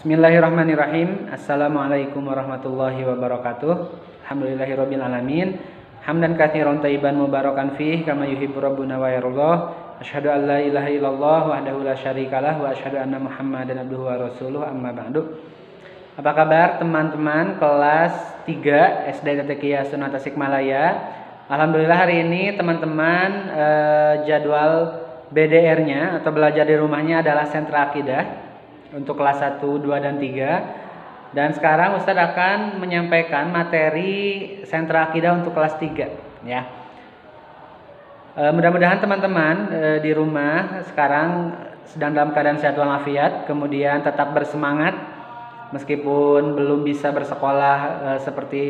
Bismillahirrahmanirrahim. Assalamualaikum warahmatullahi wabarakatuh. Alhamdulillahirabbil alamin. Hamdan katsiran thayyiban mubarakan fih kama yuhibbu rabbuna wa yardah. Asyhadu an la ilaha illallah wahdahu la syarikalah wa asyhadu anna Muhammadan abduhu wa rasuluh amma ba'du. Apa kabar teman-teman kelas 3 SD Tatekia Sunata Tasikmalaya? Alhamdulillah hari ini teman-teman jadwal BDR-nya atau belajar di rumahnya adalah sentra akidah untuk kelas 1, 2, dan 3. Dan sekarang Ustadz akan menyampaikan materi sentra akidah untuk kelas 3 ya. Mudah-mudahan teman-teman di rumah sekarang sedang dalam keadaan sehat walafiat, kemudian tetap bersemangat meskipun belum bisa bersekolah seperti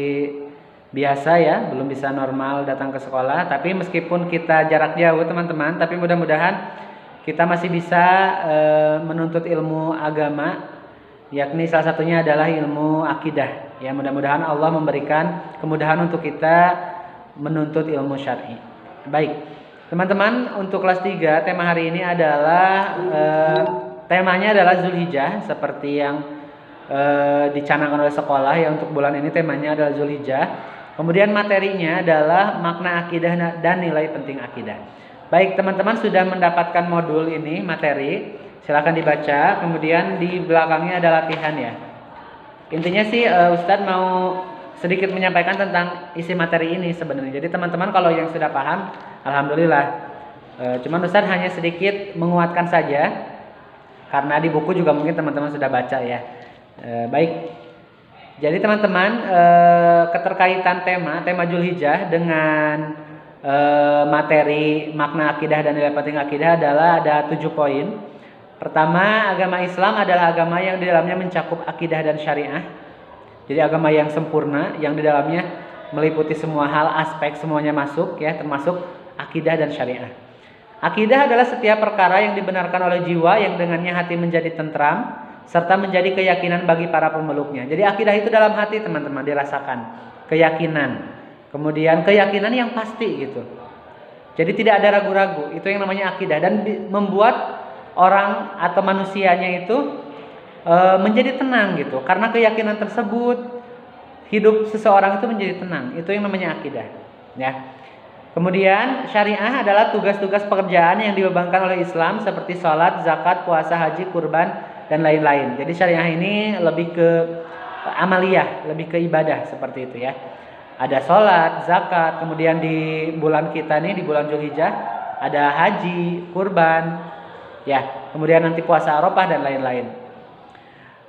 biasa ya, belum bisa normal datang ke sekolah, tapi meskipun kita jarak jauh teman-teman, tapi mudah-mudahan kita masih bisa menuntut ilmu agama, yakni salah satunya adalah ilmu akidah. Ya, mudah-mudahan Allah memberikan kemudahan untuk kita menuntut ilmu syar'i. Baik, teman-teman, untuk kelas 3 tema hari ini adalah temanya adalah Zulhijjah seperti yang dicanangkan oleh sekolah ya. Untuk bulan ini temanya adalah Zulhijjah. Kemudian materinya adalah makna akidah dan nilai penting akidah. Baik, teman-teman sudah mendapatkan modul ini, materi, silakan dibaca. Kemudian di belakangnya ada latihan ya. Intinya sih Ustadz mau sedikit menyampaikan tentang isi materi ini sebenarnya. Jadi teman-teman kalau yang sudah paham, alhamdulillah. Cuman Ustadz hanya sedikit menguatkan saja, karena di buku juga mungkin teman-teman sudah baca ya. Baik, jadi teman-teman keterkaitan tema Zulhijjah dengan materi makna akidah dan nilai penting akidah adalah ada 7 poin. Pertama, agama Islam adalah agama yang di dalamnya mencakup akidah dan syariah. Jadi agama yang sempurna yang di dalamnya meliputi semua hal, aspek semuanya masuk ya, termasuk akidah dan syariah. Akidah adalah setiap perkara yang dibenarkan oleh jiwa yang dengannya hati menjadi tentram serta menjadi keyakinan bagi para pemeluknya. Jadi akidah itu dalam hati teman-teman dirasakan, keyakinan. Kemudian keyakinan yang pasti gitu. Jadi tidak ada ragu-ragu. Itu yang namanya akidah. Dan membuat orang atau manusianya itu menjadi tenang gitu. Karena keyakinan tersebut, hidup seseorang itu menjadi tenang. Itu yang namanya akidah ya. Kemudian syariah adalah tugas-tugas pekerjaan yang dibebankan oleh Islam seperti sholat, zakat, puasa, haji, kurban, dan lain-lain. Jadi syariah ini lebih ke amaliyah, lebih ke ibadah seperti itu ya. Ada sholat, zakat, kemudian di bulan kita nih, di bulan Zulhijjah ada haji, kurban, ya, kemudian nanti puasa Arafah dan lain-lain.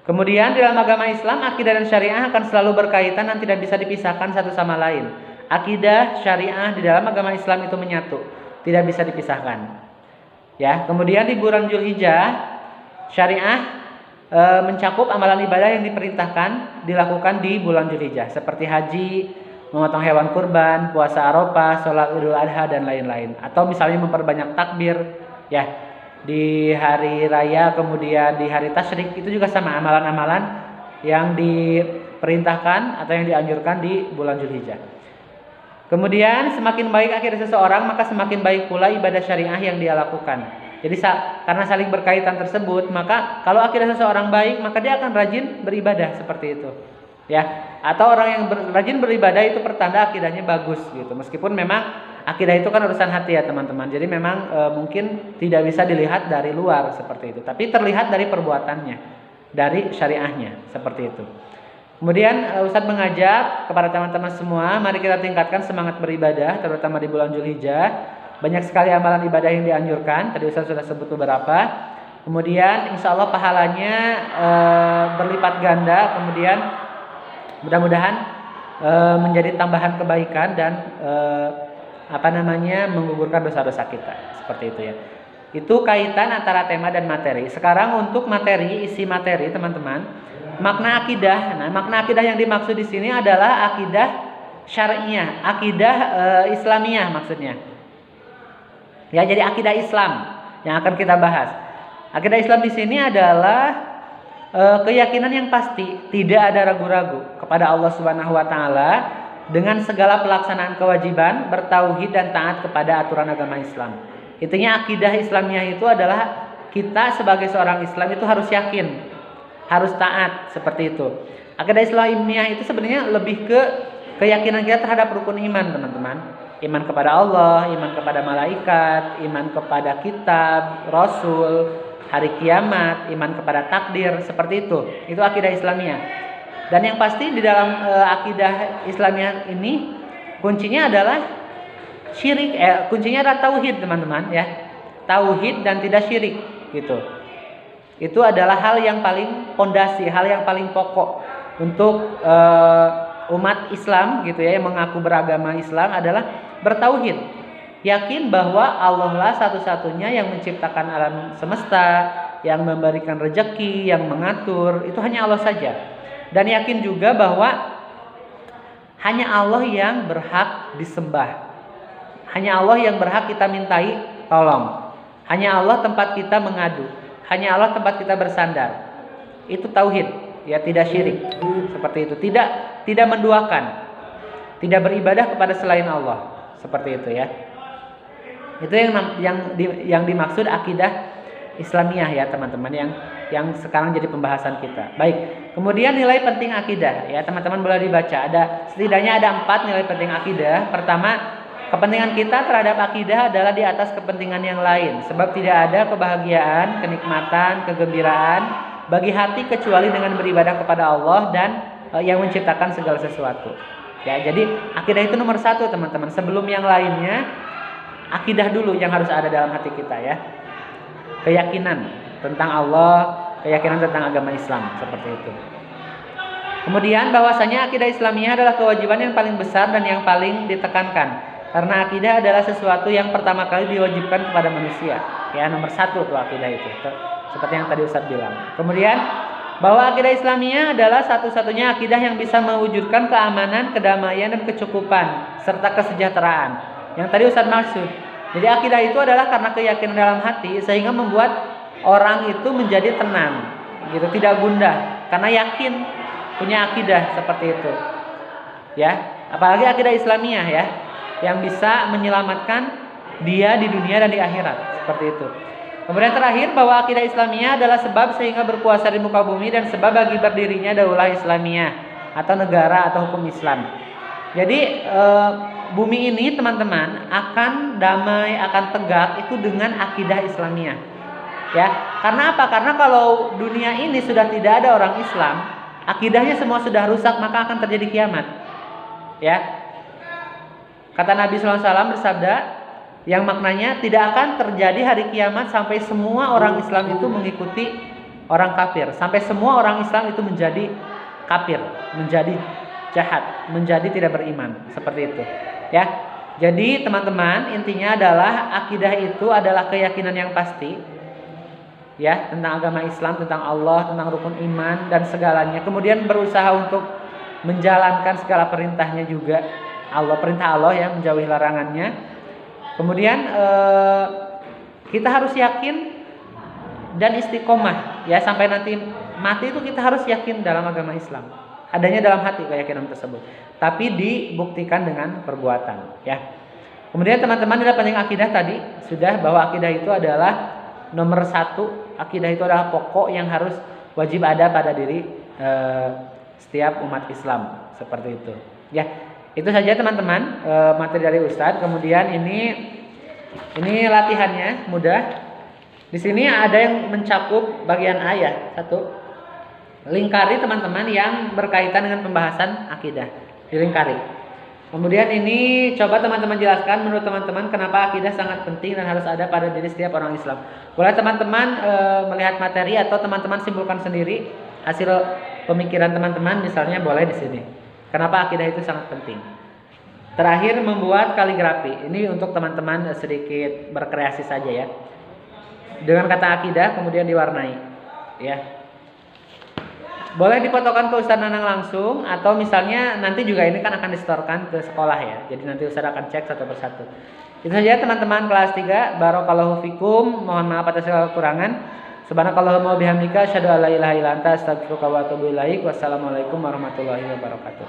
Kemudian di dalam agama Islam, akidah dan syariah akan selalu berkaitan dan tidak bisa dipisahkan satu sama lain. Akidah, syariah di dalam agama Islam itu menyatu, tidak bisa dipisahkan. Ya, kemudian di bulan Zulhijjah, syariah mencakup amalan ibadah yang diperintahkan dilakukan di bulan Zulhijjah seperti haji, memotong hewan kurban, puasa Arafah, sholat Idul Adha dan lain-lain. Atau misalnya memperbanyak takbir ya di hari raya, kemudian di hari tasyrik, itu juga sama amalan-amalan yang diperintahkan atau yang dianjurkan di bulan Zulhijjah. Kemudian semakin baik akidah seseorang, maka semakin baik pula ibadah syariah yang dia lakukan. Jadi karena saling berkaitan tersebut, maka kalau akidah seseorang baik, maka dia akan rajin beribadah seperti itu. Ya, atau orang yang rajin beribadah itu pertanda akidahnya bagus gitu. Meskipun memang akidah itu kan urusan hati ya teman-teman. Jadi memang mungkin tidak bisa dilihat dari luar seperti itu, tapi terlihat dari perbuatannya, dari syariahnya seperti itu. Kemudian Ustadz mengajak kepada teman-teman semua, mari kita tingkatkan semangat beribadah, terutama di bulan Zulhijjah. Banyak sekali amalan ibadah yang dianjurkan. Tadi Ustadz sudah sebut beberapa. Kemudian insya Allah pahalanya berlipat ganda. Kemudian mudah-mudahan menjadi tambahan kebaikan dan menggugurkan dosa-dosa kita seperti itu ya. Itu kaitan antara tema dan materi. Sekarang untuk materi, isi materi teman-teman, makna akidah. Nah, makna akidah yang dimaksud di sini adalah akidah syariah, akidah Islamiyah maksudnya. Ya, jadi akidah Islam yang akan kita bahas. Akidah Islam di sini adalah keyakinan yang pasti, tidak ada ragu-ragu kepada Allah Subhanahu wa taala dengan segala pelaksanaan kewajiban, bertauhid dan taat kepada aturan agama Islam. Intinya akidah Islamiyah itu adalah kita sebagai seorang Islam itu harus yakin harus taat, seperti itu. Akidah Islamiyah itu sebenarnya lebih ke keyakinan kita terhadap rukun iman, teman-teman. Iman kepada Allah, iman kepada malaikat, iman kepada kitab, rasul, hari kiamat, iman kepada takdir, seperti itu. Itu akidah Islamiyah. Dan yang pasti di dalam akidah Islamiyah ini kuncinya adalah syirik, kuncinya adalah tauhid, teman-teman, ya. Tauhid dan tidak syirik, gitu. Itu adalah hal yang paling pondasi, hal yang paling pokok untuk umat Islam, gitu ya, yang mengaku beragama Islam adalah bertauhid. Yakin bahwa Allah lah satu-satunya yang menciptakan alam semesta, yang memberikan rezeki, yang mengatur, itu hanya Allah saja. Dan yakin juga bahwa hanya Allah yang berhak disembah. Hanya Allah yang berhak kita mintai tolong. Hanya Allah tempat kita mengadu. Hanya Allah tempat kita bersandar. Itu tauhid, ya, tidak syirik. Seperti itu. Tidak menduakan. Tidak beribadah kepada selain Allah. Seperti itu, ya. Itu yang dimaksud akidah Islamiyah, ya, teman-teman, yang sekarang jadi pembahasan kita. Baik. Kemudian nilai penting akidah, ya, teman-teman boleh dibaca. Setidaknya ada 4 nilai penting akidah. Pertama, kepentingan kita terhadap akidah adalah di atas kepentingan yang lain. Sebab tidak ada kebahagiaan, kenikmatan, kegembiraan bagi hati kecuali dengan beribadah kepada Allah dan yang menciptakan segala sesuatu. Ya, jadi akidah itu nomor 1, teman-teman. Sebelum yang lainnya, akidah dulu yang harus ada dalam hati kita, ya. Keyakinan tentang Allah, keyakinan tentang agama Islam, seperti itu. Kemudian bahwasanya akidah Islamiyah adalah kewajiban yang paling besar dan yang paling ditekankan. Karena akidah adalah sesuatu yang pertama kali diwajibkan kepada manusia. Ya, nomor 1 tuh akidah itu. Seperti yang tadi Ustadz bilang. Kemudian bahwa akidah Islamiyah adalah satu-satunya akidah yang bisa mewujudkan keamanan, kedamaian, dan kecukupan serta kesejahteraan. Yang tadi Ustadz maksud. Jadi akidah itu adalah karena keyakinan dalam hati sehingga membuat orang itu menjadi tenang, gitu, tidak gundah karena yakin punya akidah seperti itu. Ya, apalagi akidah Islamiyah, ya, yang bisa menyelamatkan dia di dunia dan di akhirat, seperti itu. Kemudian terakhir bahwa akidah Islamiyah adalah sebab sehingga berkuasa di muka bumi dan sebab bagi berdirinya daulah Islamiyah atau negara atau hukum Islam. Jadi bumi ini, teman-teman, akan damai, akan tegak itu dengan akidah Islamiyah. Ya, karena apa? Karena kalau dunia ini sudah tidak ada orang Islam, akidahnya semua sudah rusak, maka akan terjadi kiamat. Ya. Kata Nabi SAW bersabda, yang maknanya tidak akan terjadi hari kiamat sampai semua orang Islam itu mengikuti orang kafir, sampai semua orang Islam itu menjadi kafir, menjadi jahat, menjadi tidak beriman, seperti itu. Ya. Jadi teman-teman, intinya adalah akidah itu adalah keyakinan yang pasti, ya, tentang agama Islam, tentang Allah, tentang rukun iman dan segalanya. Kemudian berusaha untuk menjalankan segala perintahnya juga. Perintah Allah, ya, menjauhi larangannya. Kemudian kita harus yakin dan istiqomah, ya, sampai nanti mati itu kita harus yakin dalam agama Islam. Adanya dalam hati keyakinan tersebut, tapi dibuktikan dengan perbuatan, ya. Kemudian teman-teman, nilai penting akidah tadi sudah, bahwa akidah itu adalah nomor 1. Akidah itu adalah pokok yang harus wajib ada pada diri setiap umat Islam, seperti itu. Ya, itu saja teman-teman materi dari Ustadz. Kemudian ini latihannya mudah. Di sini ada yang mencakup bagian A, ya, 1. Lingkari teman-teman yang berkaitan dengan pembahasan akidah, dilingkari. Kemudian ini coba teman-teman jelaskan menurut teman-teman kenapa akidah sangat penting dan harus ada pada diri setiap orang Islam. Boleh teman-teman melihat materi atau teman-teman simpulkan sendiri hasil pemikiran teman-teman, misalnya boleh di sini. Kenapa akidah itu sangat penting. Terakhir, membuat kaligrafi. Ini untuk teman-teman sedikit berkreasi saja, ya. Dengan kata akidah kemudian diwarnai, ya. Boleh difotokan ke Ustadz Nanang langsung, atau misalnya nanti juga ini kan akan disetorkan ke sekolah, ya. Jadi nanti Ustadz akan cek satu persatu. Itu saja teman-teman kelas 3. Barakallahu fikum. Mohon maaf atas segala kekurangan. Subhanakallahumma wa bihamdika asyhadu an la ilaha illa anta astaghfiruka wa atubu ilaik. Wassalamualaikum warahmatullahi wabarakatuh.